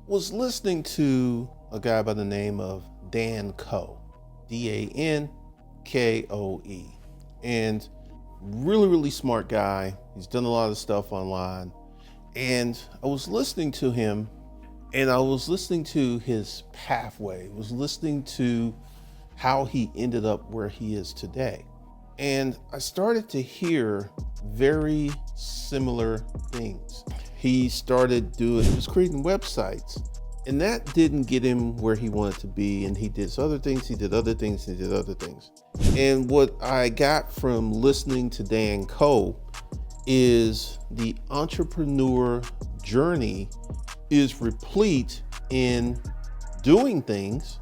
Was listening to a guy by the name of Dan Koe, Dankoe, and really smart guy. He's done a lot of stuff online. And I was listening to him, and I was listening to his pathway, was listening to how he ended up where he is today. And I started to hear very similar things. He was creating websites, and that didn't get him where he wanted to be. And he did other things, he did other things. And what I got from listening to Dan Koe is the entrepreneur journey is replete in doing things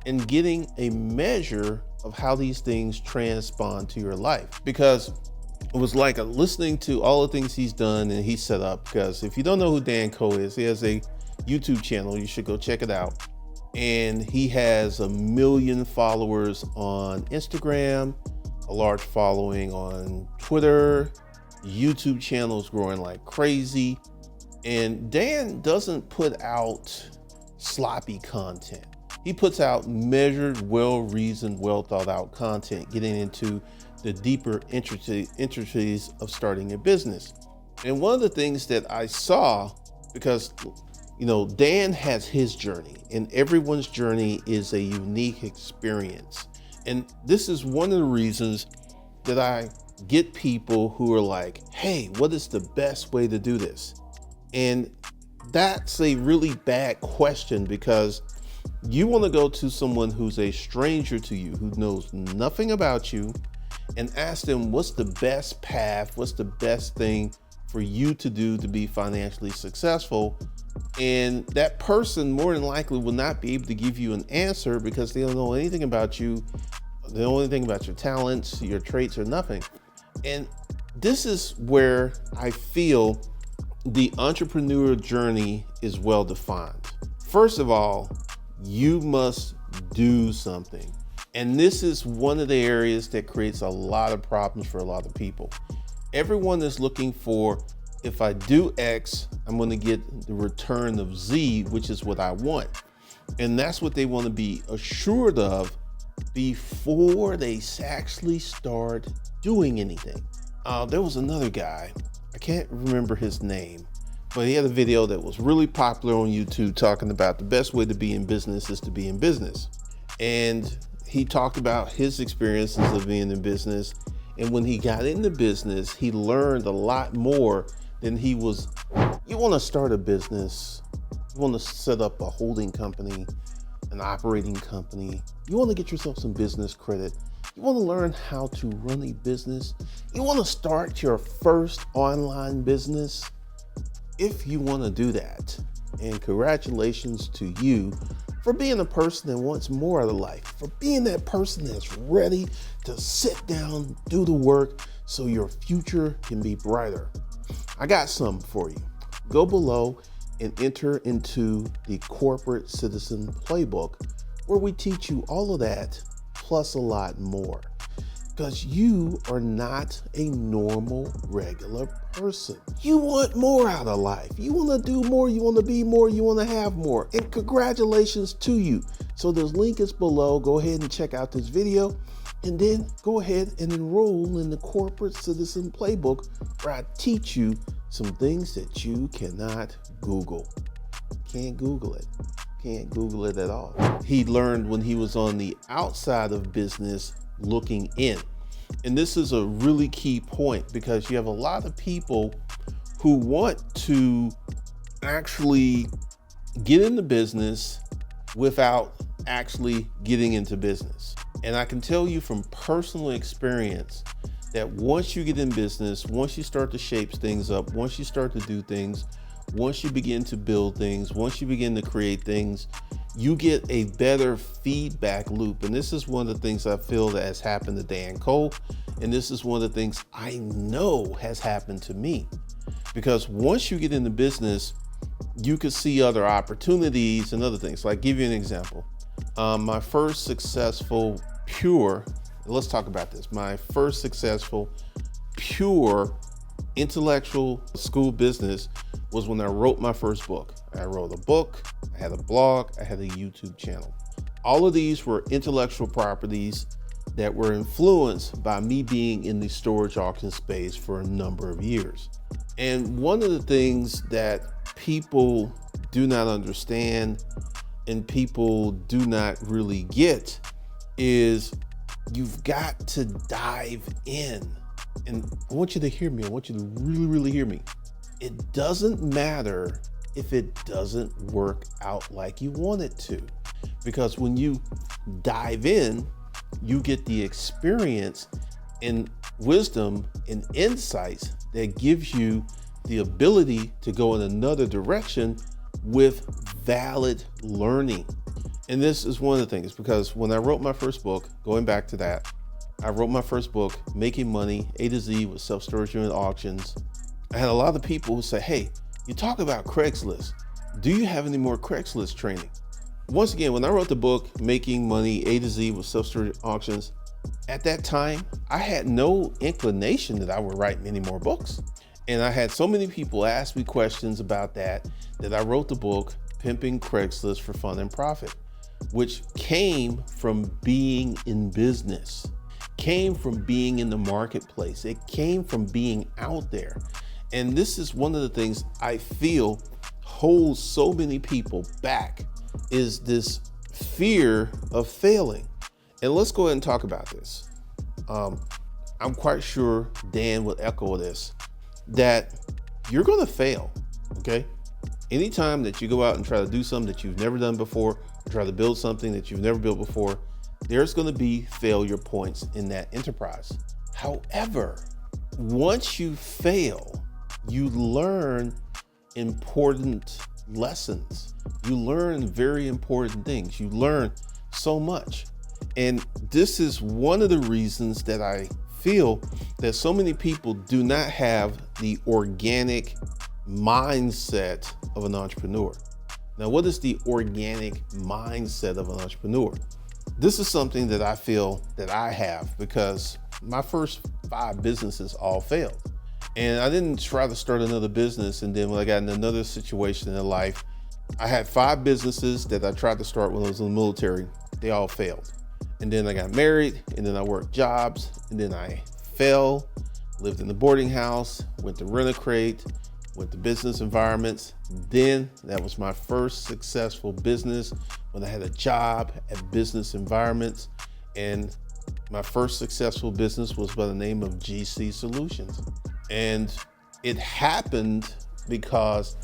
and getting a measure of how these things transpond to your life. Because it was like listening to all the things he's done and he set up. Because if you don't know who Dan Koe is, he has a YouTube channel. You should go check it out. And he has 1 million followers on Instagram, a large following on Twitter. YouTube channel is growing like crazy. And Dan doesn't put out sloppy content. He puts out measured, well-reasoned, well-thought-out content, getting into the deeper intricacies of starting a business. And one of the things that I saw, because Dan has his journey, and everyone's journey is a unique experience. And this is one of the reasons that I get people who are like, hey, what is the best way to do this? And that's a really bad question, because you want to go to someone who's a stranger to you, who knows nothing about you, and ask them what's the best path, what's the best thing for you to do to be financially successful. And that person more than likely will not be able to give you an answer, because they don't know anything about you. They don't know anything about your talents, your traits, or nothing. And this is where I feel the entrepreneurial journey is well defined. First of all, you must do something. And this is one of the areas that creates a lot of problems for a lot of people. Everyone is looking for, if I do X, I'm going to get the return of Z, which is what I want. And that's what they want to be assured of before they actually start doing anything. There was another guy, I can't remember his name, but he had a video that was really popular on YouTube talking about the best way to be in business is to be in business. And he talked about his experiences of being in business. And when he got into business, he learned a lot more than he was. You want to start a business, you want to set up a holding company, an operating company, you want to get yourself some business credit, you want to learn how to run a business, you want to start your first online business. If you want to do that, and congratulations to you for being a person that wants more out of life, for being that person that's ready to sit down, do the work so your future can be brighter. I got some for you. Go below and enter into the Corporate Citizen Playbook, where we teach you all of that plus a lot more. Because you are not a normal, regular person. You want more out of life. You want to do more. You want to be more. You want to have more. And congratulations to you. So the link is below. Go ahead and check out this video. And then go ahead and enroll in the Corporate Citizen Playbook, where I teach you some things that you cannot Google. Can't Google it. Can't Google it at all. He learned when he was on the outside of business looking in. And this is a really key point, because you have a lot of people who want to actually get into business without actually getting into business. And I can tell you from personal experience that once you get in business, once you start to shape things up, once you start to do things, once you begin to build things, once you begin to create things, you get a better feedback loop. And this is one of the things I feel that has happened to Dan Koe. And this is one of the things I know has happened to me. Because once you get into business, you can see other opportunities and other things. Like, give you an example. My first successful let's talk about this. My first successful pure intellectual school business was when I wrote my first book. I wrote a book, I had a blog, I had a YouTube channel. All of these were intellectual properties that were influenced by me being in the storage auction space for a number of years. And one of the things that people do not understand and people do not really get is you've got to dive in. And I want you to hear me. I want you to really, really hear me. It doesn't matter if it doesn't work out like you want it to, because when you dive in, you get the experience and wisdom and insights that gives you the ability to go in another direction with valid learning. And this is one of the things, because when I wrote my first book, going back to that, I wrote my first book, Making Money A to Z with Self-Storage Unit Auctions. I had a lot of people who say, hey, you talk about Craigslist. Do you have any more Craigslist training? Once again, when I wrote the book, Making Money A to Z with Self-Storage Auctions, at that time, I had no inclination that I would write many more books. And I had so many people ask me questions about that I wrote the book, Pimping Craigslist for Fun and Profit, which came from being in business, came from being in the marketplace. It came from being out there. And this is one of the things I feel holds so many people back, is this fear of failing. And let's go ahead and talk about this. I'm quite sure Dan would echo this, that you're going to fail, okay? Anytime that you go out and try to do something that you've never done before, or try to build something that you've never built before, there's going to be failure points in that enterprise. However, once you fail, you learn important lessons. You learn very important things. You learn so much. And this is one of the reasons that I feel that so many people do not have the organic mindset of an entrepreneur. Now, what is the organic mindset of an entrepreneur? This is something that I feel that I have, because my first 5 businesses all failed. And I didn't try to start another business. And then when I got in another situation in life, I had 5 businesses that I tried to start when I was in the military. They all failed. And then I got married, and then I worked jobs, and then I fell, lived in the boarding house, went to Rent-A-Crate, went to business environments. Then that was my first successful business, when I had a job at business environments. And my first successful business was by the name of GC Solutions. And it happened because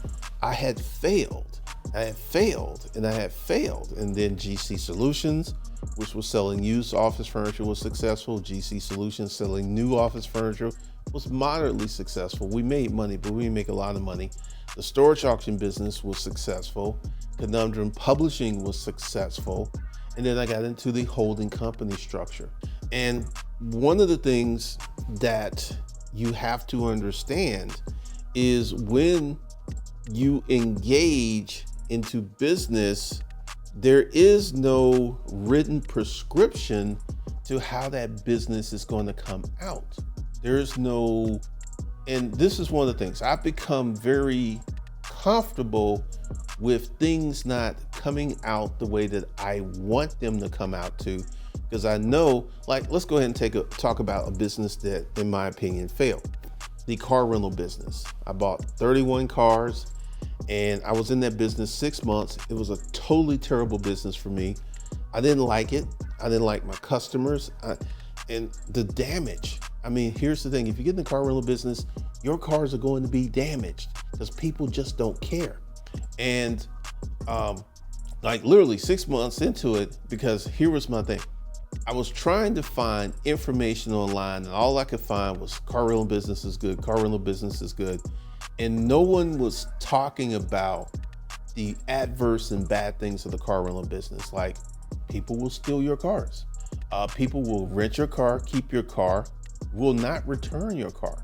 I had failed. I had failed and I had failed. And then GC Solutions, which was selling used office furniture, was successful. GC Solutions selling new office furniture was moderately successful. We made money, but we didn't make a lot of money. The storage auction business was successful. Conundrum Publishing was successful. And then I got into the holding company structure. And one of the things that you have to understand is when you engage into business, there is no written prescription to how that business is going to come out. There's no, and this is one of the things, I've become very comfortable with things not coming out the way that I want them to come out to, because I know, like, let's go ahead and talk about a business that, in my opinion, failed. The car rental business. I bought 31 cars, and I was in that business 6 months. It was a totally terrible business for me. I didn't like it. I didn't like my customers. And the damage. I mean, here's the thing. If you get in the car rental business, your cars are going to be damaged because people just don't care. And like literally 6 months into it, because here was my thing. I was trying to find information online, and all I could find was car rental business is good, car rental business is good. And no one was talking about the adverse and bad things of the car rental business. Like, people will steal your cars. People will rent your car, keep your car, will not return your car.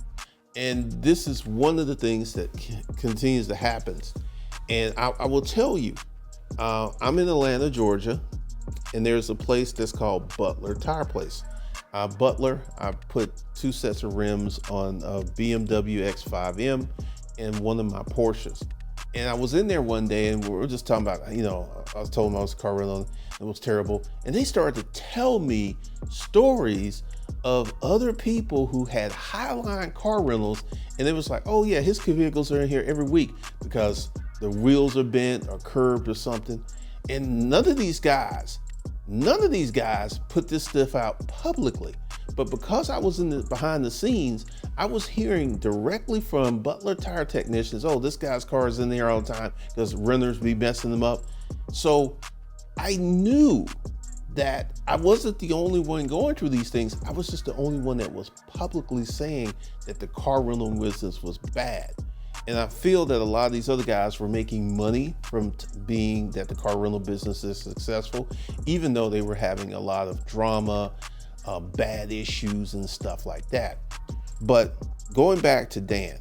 And this is one of the things that continues to happen. And I will tell you, I'm in Atlanta, Georgia, and there's a place that's called Butler Tire Place. Butler, I put 2 sets of rims on a BMW X5M and one of my Porsches. And I was in there one day and we were just talking about, I was told them I was a car rental. It was terrible. And they started to tell me stories of other people who had highline car rentals. And it was like, oh yeah, his vehicles are in here every week because the wheels are bent or curved or something. And none of these guys put this stuff out publicly. But because I was behind the scenes, I was hearing directly from Butler tire technicians, oh, this guy's car is in there all the time because renters be messing them up. So I knew that I wasn't the only one going through these things. I was just the only one that was publicly saying that the car rental business was bad. And I feel that a lot of these other guys were making money from being that the car rental business is successful, even though they were having a lot of drama, bad issues and stuff like that. But going back to Dan,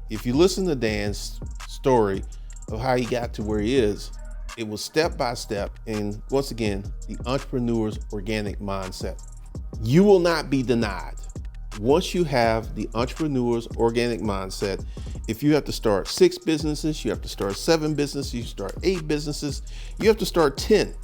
if you listen to Dan's story of how he got to where he is, it was step by step. And once again, the entrepreneur's organic mindset. You will not be denied. Once you have the entrepreneur's organic mindset, if you have to start 6 businesses, you have to start 7 businesses, you start 8 businesses, you have to start 10.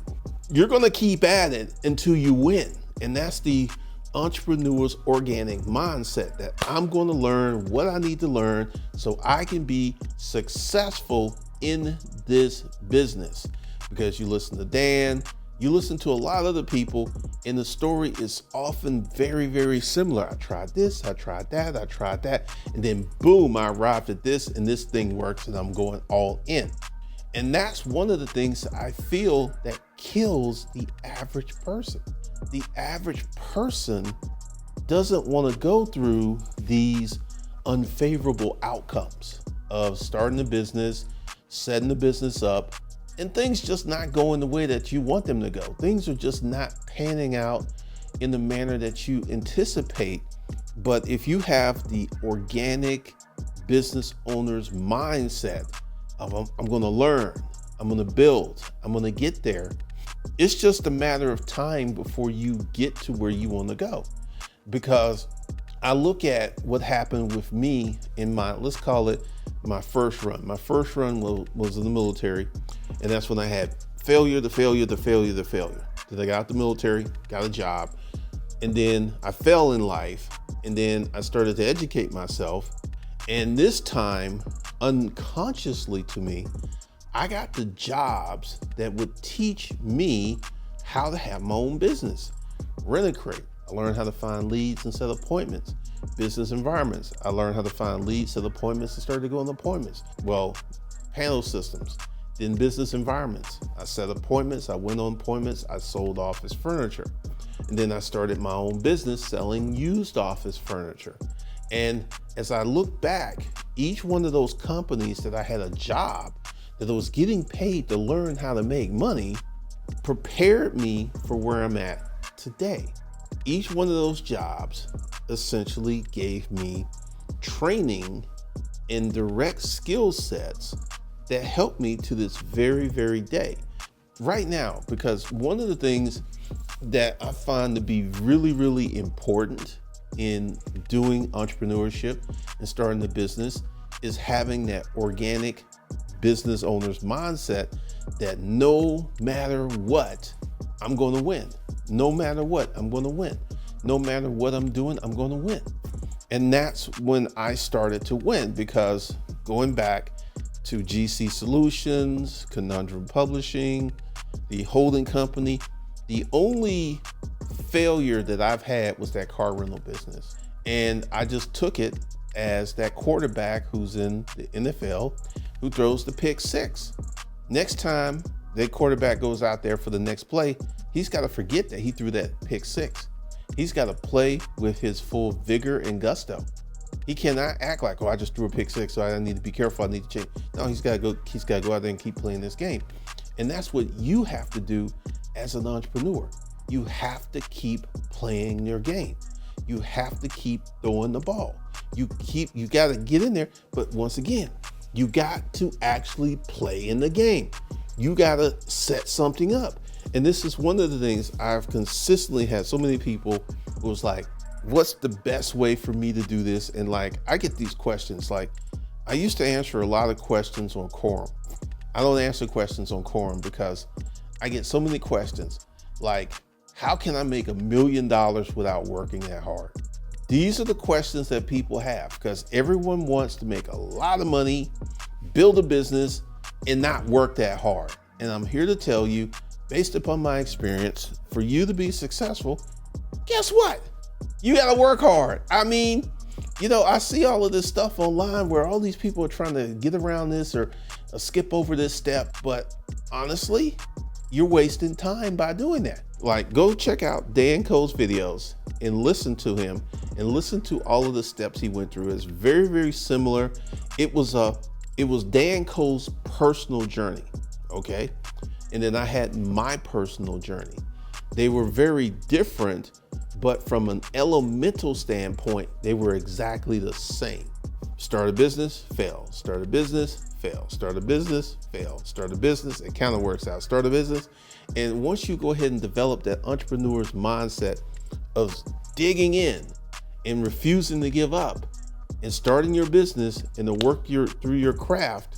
You're going to keep at it until you win. And that's the entrepreneur's organic mindset, that I'm going to learn what I need to learn so I can be successful in this business. Because you listen to Dan, you listen to a lot of other people, and the story is often very, very similar. I tried this, I tried that, and then boom, I arrived at this, and this thing works, and I'm going all in. And that's one of the things I feel that kills the average person. The average person doesn't want to go through these unfavorable outcomes of starting a business, setting the business up, and things just not going the way that you want them to go. Things are just not panning out in the manner that you anticipate. But if you have the organic business owner's mindset of I'm going to learn, I'm going to build, I'm going to get there, it's just a matter of time before you get to where you want to go. Because I look at what happened with me in let's call it my first run. My first run was in the military, and that's when I had failure. Then I got out the military, got a job, and then I fell in life, and then I started to educate myself. And this time, unconsciously to me, I got the jobs that would teach me how to have my own business. Rent-A-Crate, I learned how to find leads and set appointments. Business environments, I learned how to find leads, set appointments, and started to go on appointments. Well, panel systems, then business environments. I set appointments, I went on appointments, I sold office furniture. And then I started my own business selling used office furniture. And as I look back, each one of those companies that I had a job, that I was getting paid to learn how to make money, prepared me for where I'm at today. Each one of those jobs essentially gave me training and direct skill sets that helped me to this very, very day. Right now, because one of the things that I find to be really, really important in doing entrepreneurship and starting a business is having that organic business owner's mindset that no matter what, I'm going to win. No matter what, I'm going to win. No matter what I'm doing, I'm going to win. And that's when I started to win, because going back to GC Solutions, Conundrum Publishing, the holding company, the only failure that I've had was that car rental business. And I just took it as that quarterback who's in the NFL who throws the pick six. Next time that quarterback goes out there for the next play, he's got to forget that he threw that pick six. He's got to play with his full vigor and gusto. He cannot act like, oh, I just threw a pick six, so I need to be careful, I need to change. No, he's got to go out there and keep playing this game. And that's what you have to do as an entrepreneur. You have to keep playing your game. You have to keep throwing the ball. You got to get in there, but once again, you got to actually play in the game. You got to set something up. And this is one of the things I've consistently had so many people who was like, what's the best way for me to do this? And like, I get these questions like, I used to answer a lot of questions on Quorum. I don't answer questions on Quorum because I get so many questions like, how can I make $1 million without working that hard? These are the questions that people have because everyone wants to make a lot of money, build a business, and not work that hard. And I'm here to tell you, based upon my experience, for you to be successful, guess what? You got to work hard. I mean, I see all of this stuff online where all these people are trying to get around this or skip over this step. But honestly, you're wasting time by doing that. Like, go check out Dan Coe's videos and listen to him and listen to all of the steps he went through. It's very, very similar. It was Dan Coe's personal journey. Okay. And then I had my personal journey. They were very different, but from an elemental standpoint, they were exactly the same. Start a business, fail. Start a business, fail. Start a business, fail. Start a business. It kind of works out. Start a business. And once you go ahead and develop that entrepreneur's mindset of digging in and refusing to give up and starting your business and to work through your craft,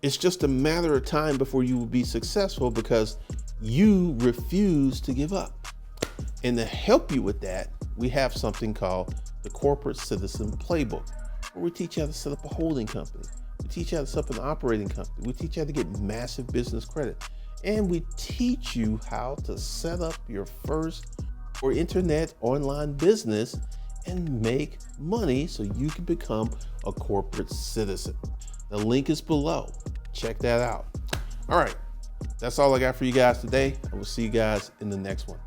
it's just a matter of time before you will be successful because you refuse to give up. And to help you with that, we have something called the Corporate Citizen Playbook, where we teach you how to set up a holding company. We teach you how to set up an operating company. We teach you how to get massive business credit. And we teach you how to set up your first or internet online business and make money so you can become a corporate citizen. The link is below. Check that out. All right. That's all I got for you guys today. I will see you guys in the next one.